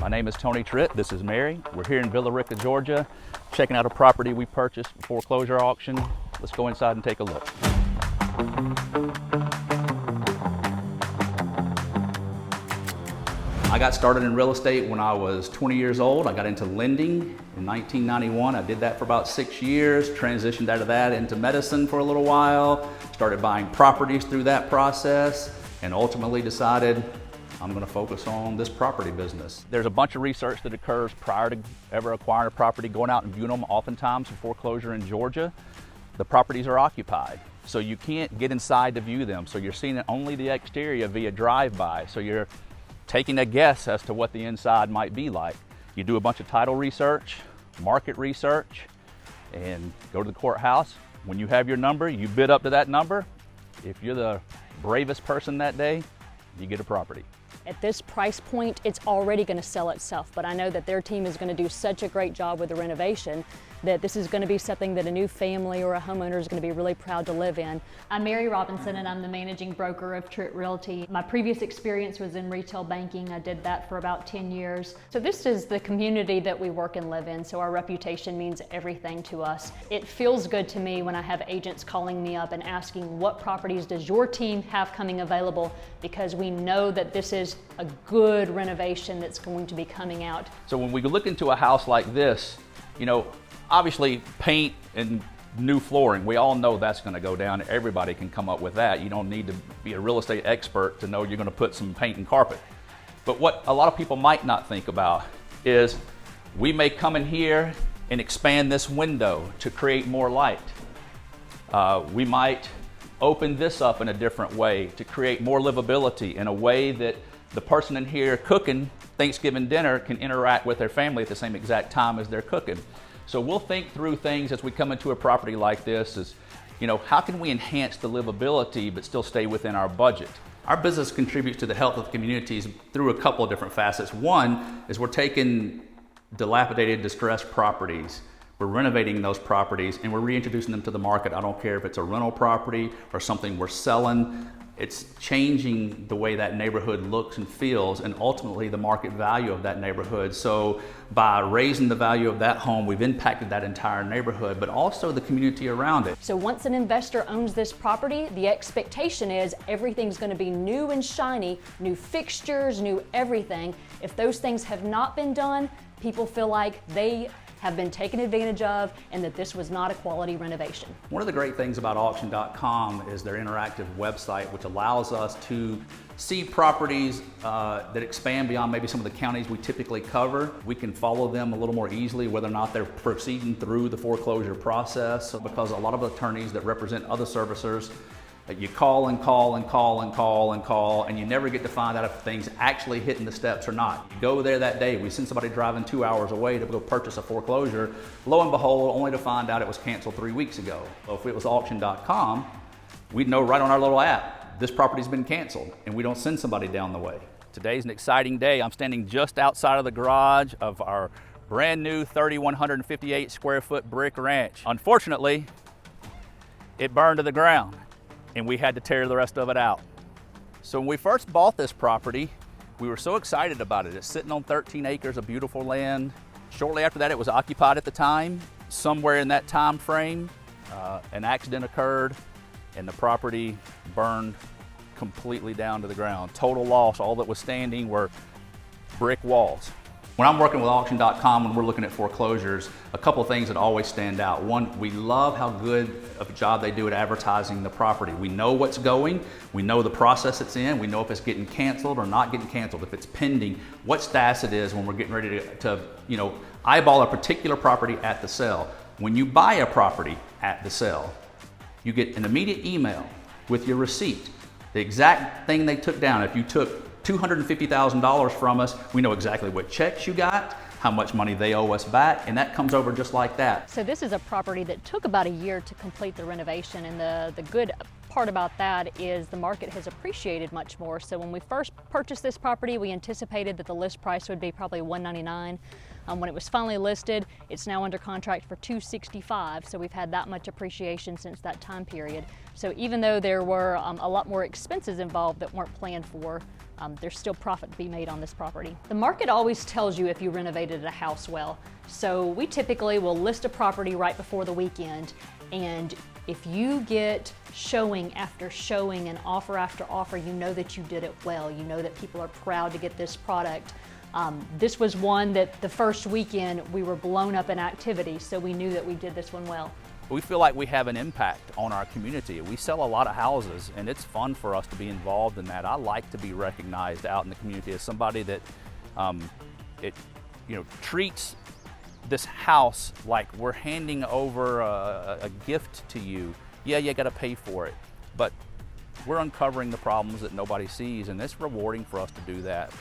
My name is Tony Tritt. This is Mary. We're here in Villa Rica, Georgia, checking out a property we purchased for foreclosure auction. Let's go inside and take a look. I got started in real estate when I was 20 years old. I got into lending in 1991. I did that for about 6 years, transitioned out of that into medicine for a little while, started buying properties through that process, and ultimately decided I'm going to focus on this property business. There's a bunch of research that occurs prior to ever acquiring a property, going out and viewing them. Oftentimes for foreclosure in Georgia, the properties are occupied. So you can't get inside to view them. So you're seeing only the exterior via drive-by. So you're taking a guess as to what the inside might be like. You do a bunch of title research, market research, and go to the courthouse. When you have your number, you bid up to that number. If you're the bravest person that day, you get a property. At this price point, it's already going to sell itself, but I know that their team is going to do such a great job with the renovation that this is going to be something that a new family or a homeowner is going to be really proud to live in. I'm Mary Robinson and I'm the managing broker of Tritt Realty. My previous experience was in retail banking. I did that for about 10 years. So this is the community that we work and live in, so our reputation means everything to us. It feels good to me when I have agents calling me up and asking, what properties does your team have coming available? Because we know that this is a good renovation that's going to be coming out. So when we look into a house like this, you know, obviously paint and new flooring, we all know that's going to go down. Everybody can come up with that. You don't need to be a real estate expert to know you're going to put some paint and carpet. But what a lot of people might not think about is we may come in here and expand this window to create more light. We might open this up in a different way to create more livability in a way that the person in here cooking Thanksgiving dinner can interact with their family at the same exact time as they're cooking. So we'll think through things as we come into a property like this is, you know, how can we enhance the livability but still stay within our budget? Our business contributes to the health of communities through a couple of different facets. One is we're taking dilapidated, distressed properties, we're renovating those properties and we're reintroducing them to the market. I don't care if it's a rental property or something we're selling. It's changing the way that neighborhood looks and feels and ultimately the market value of that neighborhood. So by raising the value of that home, we've impacted that entire neighborhood, but also the community around it. So once an investor owns this property, the expectation is everything's going to be new and shiny, new fixtures, new everything. If those things have not been done, people feel like they have been taken advantage of and that this was not a quality renovation. One of the great things about auction.com is their interactive website, which allows us to see properties that expand beyond maybe some of the counties we typically cover. We can follow them a little more easily, whether or not they're proceeding through the foreclosure process, because a lot of attorneys that represent other servicers, you call and call and call and call and call, and you never get to find out if things actually hitting the steps or not. You go there that day, we send somebody driving 2 hours away to go purchase a foreclosure, lo and behold, only to find out it was canceled 3 weeks ago. So if it was auction.com, we'd know right on our little app, this property's been canceled, and we don't send somebody down the way. Today's an exciting day. I'm standing just outside of the garage of our brand new 3,158 square foot brick ranch. Unfortunately, it burned to the ground, and we had to tear the rest of it out. So when we first bought this property, we were so excited about it. It's sitting on 13 acres of beautiful land. Shortly after that, it was occupied at the time. Somewhere in that time frame, an accident occurred and the property burned completely down to the ground. Total loss. All that was standing were brick walls. When I'm working with auction.com, when we're looking at foreclosures, a couple of things that always stand out. One, we love how good of a job they do at advertising the property. We know what's going, we know the process it's in, we know if it's getting canceled or not getting canceled, if it's pending, what status it is when we're getting ready to eyeball a particular property at the sale. When you buy a property at the sale, you get an immediate email with your receipt, the exact thing they took down. If you took $250,000 from us, we know exactly what checks you got, how much money they owe us back, and that comes over just like that. So this is a property that took about a year to complete the renovation, and the good part about that is the market has appreciated much more. So when we first purchased this property, we anticipated that the list price would be probably $199. When it was finally listed, it's now under contract for $265, so we've had that much appreciation since that time period. So even though there were a lot more expenses involved that weren't planned for, there's still profit to be made on this property. The market always tells you if you renovated a house well. So we typically will list a property right before the weekend, and if you get showing after showing and offer after offer, you know that you did it well. You know that people are proud to get this product. This was one that the first weekend we were blown up in activity, so we knew that we did this one well. We feel like we have an impact on our community. We sell a lot of houses, and it's fun for us to be involved in that. I like to be recognized out in the community as somebody that treats this house like we're handing over a gift to you. Yeah, you got to pay for it, but we're uncovering the problems that nobody sees, and it's rewarding for us to do that.